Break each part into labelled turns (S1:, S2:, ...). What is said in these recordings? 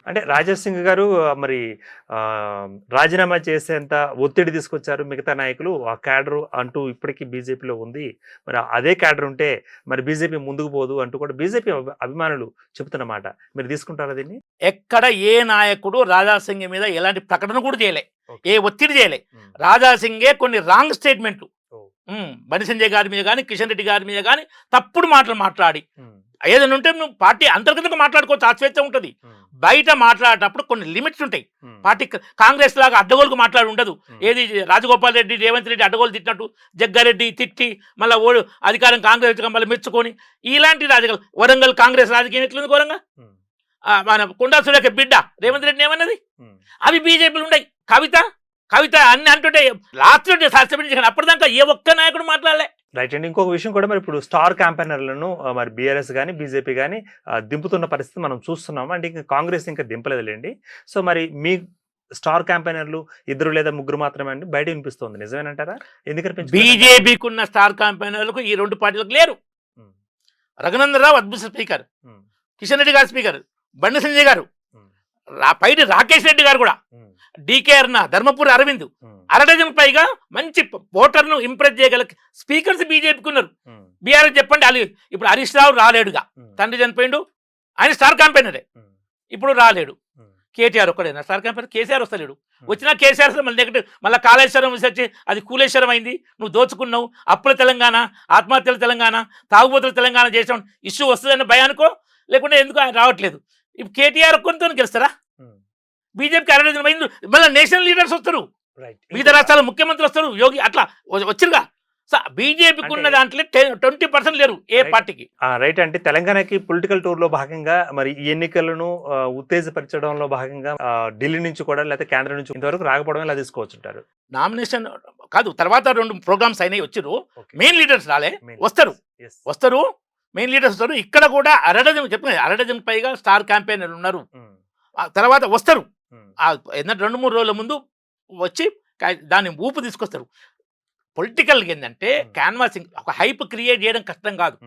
S1: అంటే రాజేష్ సింగ్ గారు మరి రాజీనామా చేసేంత ఒత్తిడి తీసుకొచ్చారు. మిగతా నాయకులు ఆ క్యాడర్ అంటూ ఇప్పటికీ బీజేపీలో ఉంది. మరి అదే క్యాడర్ ఉంటే మరి బీజేపీ ముందుకు పోదు అంటూ కూడా బీజేపీ అభిమానులు చెబుతున్నమాట. మీరు తీసుకుంటారా దీన్ని?
S2: ఎక్కడ ఏ నాయకుడు రాజా సింగ్ మీద ఎలాంటి ప్రకటన కూడా చేయలే,
S1: ఓకే.
S2: ఏ ఒత్తిడి చేయలే.
S1: ఉమ్.
S2: రాజా సింగే కొన్ని రాంగ్ స్టేట్మెంట్లు
S1: ఓ.
S2: బండి సంజయ్ గారి మీద కానీ కిషన్ రెడ్డి గారి మీద కానీ తప్పుడు మాటలు మాట్లాడి
S1: ఉమ్.
S2: ఏదైనా ఉంటే నువ్వు పార్టీ అంతర్గతంగా మాట్లాడుకోవచ్చు, ఆ స్వేచ్ఛ ఉంటుంది.
S1: ఉమ్.
S2: బయట మాట్లాడేటప్పుడు కొన్ని లిమిట్స్ ఉంటాయి.
S1: ఉమ్.
S2: పార్టీ కాంగ్రెస్ లాగా అడ్డగోలుకు మాట్లాడి ఉండదు.
S1: ఉమ్.
S2: ఏది రాజగోపాల్ రెడ్డి రేవంత్ రెడ్డి అడ్డగోలు తిట్టినట్టు జగ్గారెడ్డి తిట్టి మళ్ళీ ఓడు అధికారం కాంగ్రెస్ మళ్ళీ మెచ్చుకొని ఇలాంటి రాజకీయాలు. వరంగల్ కాంగ్రెస్ రాజకీయం ఎట్లుంది ఘోరంగా.
S1: ఉమ్.
S2: మన కొండా సురేఖ బిడ్డ రేవంత్ రెడ్డి ఏమన్నది,
S1: ఉమ్.
S2: అవి బీజేపీలు ఉన్నాయి. కవిత అన్ని అంటుంటే లాస్ట్ సస్పెండ్ అప్పటిదాకా ఏ ఒక్క నాయకుడు మాట్లాడలే.
S1: రైట్ అండి. ఇంకొక విషయం కూడా మరి ఇప్పుడు స్టార్ క్యాంపెయినర్లను మరి బీఆర్ఎస్ కానీ బీజేపీ కానీ దింపుతున్న పరిస్థితి మనం చూస్తున్నాము. అంటే ఇంకా కాంగ్రెస్ ఇంకా దింపలేదులేండి. సో మరి మీ స్టార్ క్యాంపెయినర్లు 2 లేదా 3 మాత్రమే అండి బయట వినిపిస్తుంది, నిజమేనంటారా? ఎందుకని
S2: బీజేపీకి ఉన్న స్టార్ క్యాంపెయినర్లకు ఈ 2 పార్టీలకు లేరు. రఘునందన్ రావు అద్భుత స్పీకర్, కిషన్ రెడ్డి గారు స్పీకర్, బండి సంజయ్ గారు, పైడి రాకేష్ రెడ్డి గారు కూడా, డికే అర్ణ, ధర్మపురి అరవింద్, అరడజన్ పైగా మంచి ఓటర్ను ఇంప్రెస్ చేయగల స్పీకర్స్ బీజేపీకి ఉన్నారు. బీఆర్ఎస్ చెప్పండి, ఇప్పుడు హరీష్ రావు రాలేడుగా, తండ్రి చనిపోయిండు, ఆయన స్టార్ క్యాంపెయినరే, ఇప్పుడు రాలేడు. కేటీఆర్ ఒక్కడైనా స్టార్ క్యాంపెయినర్, కేసీఆర్ వస్తలేడు. వచ్చినా కేసీఆర్ మళ్ళీ నెగటివ్, మళ్ళీ కాళేశ్వరం వచ్చి అది కూలేశ్వరం అయింది, నువ్వు దోచుకున్నావు, అప్పుల తెలంగాణ, ఆత్మహత్యల తెలంగాణ, తాగుబోతుల తెలంగాణ చేసాం ఇష్యూ వస్తుందని భయానికో లేకుంటే ఎందుకు ఆయన రావట్లేదు. ఇప్పుడు కేటీఆర్ ఒక్కరితో గెలుస్తారా? బీజేపీకి 60 మంది మళ్ళీ నేషనల్ లీడర్స్ వస్తారు, వివిధ రాష్ట్రాల ముఖ్యమంత్రులు వస్తారు, యోగి అట్లా వచ్చిరుగా. సో బీజేపీకి ఉన్న దాంట్లో 20% లేరు ఏ పార్టీకి.
S1: రైట్. అంటే తెలంగాణకి పొలిటికల్ టూర్ లో భాగంగా మరి ఈ ఎన్నికలను ఉత్తేజపరచడంలో భాగంగా ఢిల్లీ నుంచి కూడా లేకపోతే కేంద్రం నుంచి ఇంతవరకు రాకపోవడం ఇలా తీసుకోవచ్చుంటారు.
S2: నామినేషన్ కాదు, తర్వాత 2 ప్రోగ్రామ్స్ అయినాయి, వచ్చిరు. మెయిన్ లీడర్స్ రాలే, వస్తారు మెయిన్ లీడర్స్ వస్తారు. ఇక్కడ కూడా అరడజన్ పైగా స్టార్ క్యాంపెయినర్లు ఉన్నారు. తర్వాత వస్తారు, 2-3 రోజుల ముందు వచ్చి దాన్ని ఊపు తీసుకొస్తారు. పొలిటికల్గా ఏంటంటే క్యాన్వాసింగ్, ఒక హైప్ క్రియేట్ చేయడం కష్టం కాదు,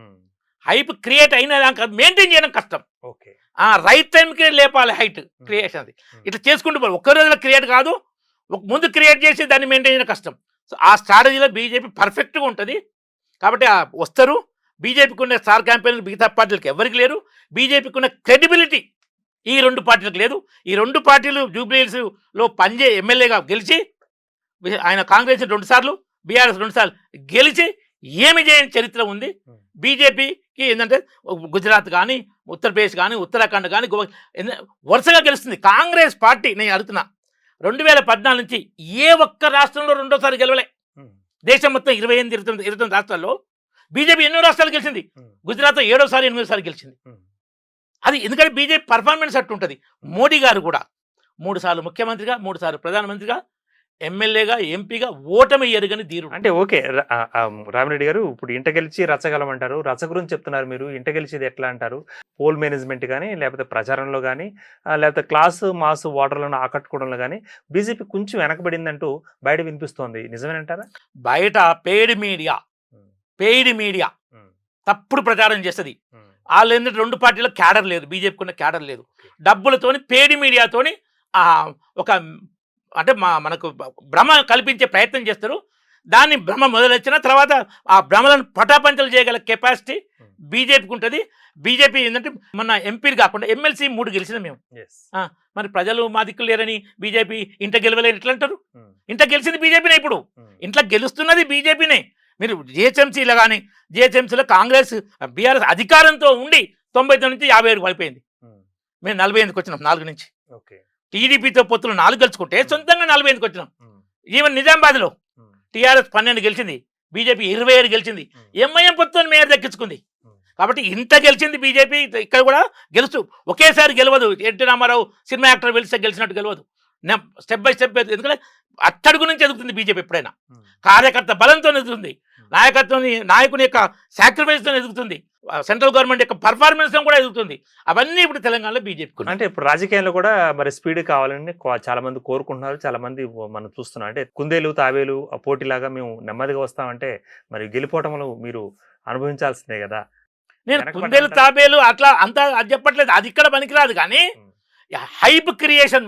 S2: హైప్ క్రియేట్ అయిన మెయింటైన్ చేయడం కష్టం. రైట్ టైంకి లేపాలి హైట్ క్రియేషన్. ఇట్లా చేసుకుంటూ పోవాలి, ఒక్క రోజులో క్రియేట్ కాదు, ముందు క్రియేట్ చేసి దాన్ని మెయింటైన్ చేయడం కష్టం. సో ఆ స్ట్రాటజీలో బీజేపీ పర్ఫెక్ట్గా ఉంటుంది. కాబట్టి వస్తారు. బీజేపీకి ఉన్న స్టార్ క్యాంపెయిన్లు మిగతా పార్టీలకు ఎవరికి లేరు. బీజేపీకి ఉన్న క్రెడిబిలిటీ ఈ 2 పార్టీలకు లేదు. ఈ 2 పార్టీలు జూబ్లీహిల్స్లో ఎమ్మెల్యేగా గెలిచి, ఆయన కాంగ్రెస్ 2 సార్లు, బీఆర్ఎస్ 2 సార్లు గెలిచి ఏమి చేయని చరిత్ర ఉంది. బీజేపీకి ఏంటంటే గుజరాత్ కానీ, ఉత్తరప్రదేశ్ కానీ, ఉత్తరాఖండ్ కానీ వరుసగా గెలుస్తుంది. కాంగ్రెస్ పార్టీ నేను అడుగుతున్నా, 2014 నుంచి ఏ ఒక్క రాష్ట్రంలో 2వ గెలవలే. దేశం మొత్తం 29 రాష్ట్రాల్లో బీజేపీ ఎన్నో రాష్ట్రాలు గెలిచింది. గుజరాత్లో 8వ సారి గెలిచింది. అది ఎందుకంటే బీజేపీ పర్ఫార్మెన్స్ అట్టుంటుంది. మోడీ గారు కూడా 3 సార్లు ముఖ్యమంత్రిగా, 3 సార్లు ప్రధానమంత్రిగా, ఎమ్మెల్యేగా, ఎంపీగా ఓటమి ఎరుగని ధీరుడు.
S1: అంటే ఓకే రామిరెడ్డి గారు, ఇప్పుడు ఇంట గెలిచి రచ్చగలమంటారు, రచ్చ గురించి చెప్తున్నారు మీరు. ఇంట గెలిచేది ఎట్లా అంటారు? పోల్ మేనేజ్మెంట్ కానీ, లేకపోతే ప్రచారంలో కానీ, లేకపోతే క్లాసు మాసు ఓటర్లను ఆకట్టుకోవడంలో కానీ బీజేపీ కొంచెం వెనకబడిందంటూ బయట వినిపిస్తోంది, నిజమేనంటారా?
S2: బయట పెయిడ్ మీడియా తప్పుడు ప్రచారం చేస్తుంది. వాళ్ళు ఏంటంటే 2 పార్టీలో క్యాడర్ లేదు, బీజేపీకి ఉన్న క్యాడర్ లేదు. డబ్బులతోని పెయిడ్ మీడియాతోని ఒక అంటే మనకు భ్రమ కల్పించే ప్రయత్నం చేస్తారు. దాన్ని భ్రమ మొదలొచ్చిన తర్వాత ఆ భ్రమలను పటాపంచలు చేయగల కెపాసిటీ బీజేపీకి ఉంటుంది. బీజేపీ ఏంటంటే మొన్న ఎంపీలు కాకుండా ఎమ్మెల్సీ 3 గెలిచిన మేము. మరి ప్రజలు మా దిక్కులు లేరని బీజేపీ ఇంట గెలవలేరు ఎట్లా అంటారు? ఇంట గెలిచింది బీజేపీనే, ఇప్పుడు ఇంట్లో గెలుస్తున్నది బీజేపీనే. మీరు జిహెచ్ఎంసీలో కానీ, జిహెచ్ఎంసీలో కాంగ్రెస్ బీఆర్ఎస్ అధికారంతో ఉండి 99 నుంచి 57 పడిపోయింది. మేము 48కి వచ్చినాం 4 నుంచి. టీడీపీతో పొత్తులు 4 గెలుచుకుంటే సొంతంగా 48కి వచ్చినాం. ఈవెన్ నిజామాబాద్లో టీఆర్ఎస్ 12 గెలిచింది, బీజేపీ 27 గెలిచింది, ఎంఐఎం పొత్తుని మేయర్ దక్కించుకుంది. కాబట్టి ఇంత గెలిచింది బీజేపీ. ఇక్కడ కూడా గెలుస్తూ ఒకేసారి గెలవదు. ఎన్టీ రామారావు సినిమా యాక్టర్ వెలిస్తే గెలిచినట్టు గెలవదు, స్టెప్ బై స్టెప్. ఎందుకంటే అట్టడుగు నుంచి ఎదుగుతుంది బీజేపీ. ఎప్పుడైనా కార్యకర్త బలంతో ఎదుగుతుంది, నాయకుని యొక్క సాక్రిఫైస్తో ఎదుగుతుంది, సెంట్రల్ గవర్నమెంట్ యొక్క పర్ఫార్మెన్స్ కూడా ఎదుగుతుంది. అవన్నీ ఇప్పుడు తెలంగాణలో బీజేపీ.
S1: అంటే ఇప్పుడు రాజకీయాల్లో కూడా మరి స్పీడ్ కావాలని చాలా మంది కోరుకుంటున్నారు, చాలా మంది మనం చూస్తున్నాం. అంటే కుందేలు తాబేలు పోటీలాగా మేము నెమ్మదిగా వస్తామంటే మరి గెలిపోవటంలో మీరు అనుభవించాల్సిందే కదా.
S2: నేను
S1: వెనకబడ్డ
S2: కుందేలు
S1: అంటారా?
S2: తాబేలు అట్లా అంతా అది చెప్పట్లేదు, అది ఇక్కడ పనికిరాదు. కానీ
S1: ఉమ్,
S2: హైప్ క్రియేషన్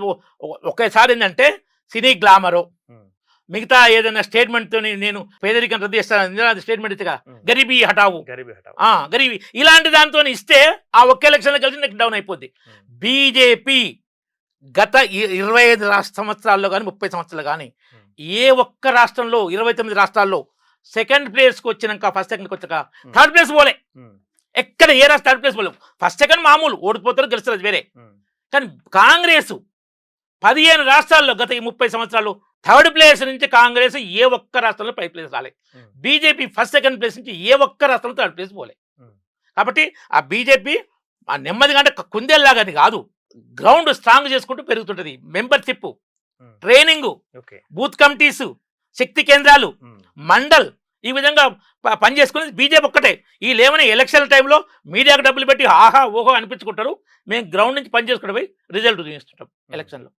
S2: ఒకేసారి ఏంటంటే సినీ గ్లామరు,
S1: ఉమ్,
S2: మిగతా ఏదైనా స్టేట్మెంట్తో నేను పేదరికం రద్దు చేస్తాను స్టేట్మెంట్ ఇస్తే కదా,
S1: ఉమ్.
S2: గరీబీ హటావు,
S1: గరీబీ హఠావో.
S2: గరీబీ ఇలాంటి దాంతో ఇస్తే ఆ ఒక్క ఎలక్షన్లో కలిసి నెక్స్ట్ డౌన్ అయిపోద్ది.
S1: ఉమ్,
S2: బీజేపీ గత 25 సంవత్సరాల్లో కానీ 30 సంవత్సరాలు కానీ
S1: ఉమ్,
S2: ఏ ఒక్క రాష్ట్రంలో 29 రాష్ట్రాల్లో సెకండ్ ప్లేస్కి వచ్చినాక ఫస్ట్ సెకండ్కి వచ్చాక
S1: ఉమ్,
S2: థర్డ్ ప్లేస్ పోలే.
S1: ఉమ్,
S2: ఎక్కడ ఏ రాష్ట్ర థర్డ్ ప్లేస్ పోలేవు. ఫస్ట్ సెకండ్ మామూలు ఓడిపోతారు గెలుస్తారు, అది వేరే.
S1: ఉమ్,
S2: కానీ కాంగ్రెస్ 15 రాష్ట్రాల్లో గత ఈ 30 సంవత్సరాలు థర్డ్ ప్లేస్ నుంచి కాంగ్రెస్ ఏ ఒక్క రాష్ట్రంలో పై ప్లేస్ రాలే.
S1: ఉమ్,
S2: బీజేపీ ఫస్ట్ సెకండ్ ప్లేస్ నుంచి ఏ ఒక్క రాష్ట్రంలో థర్డ్ ప్లేస్ పోలే.
S1: ఉమ్.
S2: కాబట్టి ఆ బీజేపీ ఆ నెమ్మదిగా అంటే కుందేల్లాగా అది కాదు, గ్రౌండ్ స్ట్రాంగ్ చేసుకుంటూ పెరుగుతుంటుంది. మెంబర్షిప్,
S1: ఉమ్,
S2: ట్రైనింగ్,
S1: ఓకే.
S2: బూత్ కమిటీసు, శక్తి కేంద్రాలు,
S1: ఉమ్,
S2: మండల్, ఈ విధంగా పని చేసుకునేది బీజేపీ ఒక్కటే. ఈ లేవని ఎలక్షన్ టైంలో మీడియాకు డబ్బులు పెట్టి ఆహా ఓహో అనిపించుకుంటారు. మేము గ్రౌండ్ నుంచి పని చేసుకుంటూ పోయి రిజల్ట్ చూపిస్తుంటాం ఎలక్షన్లో.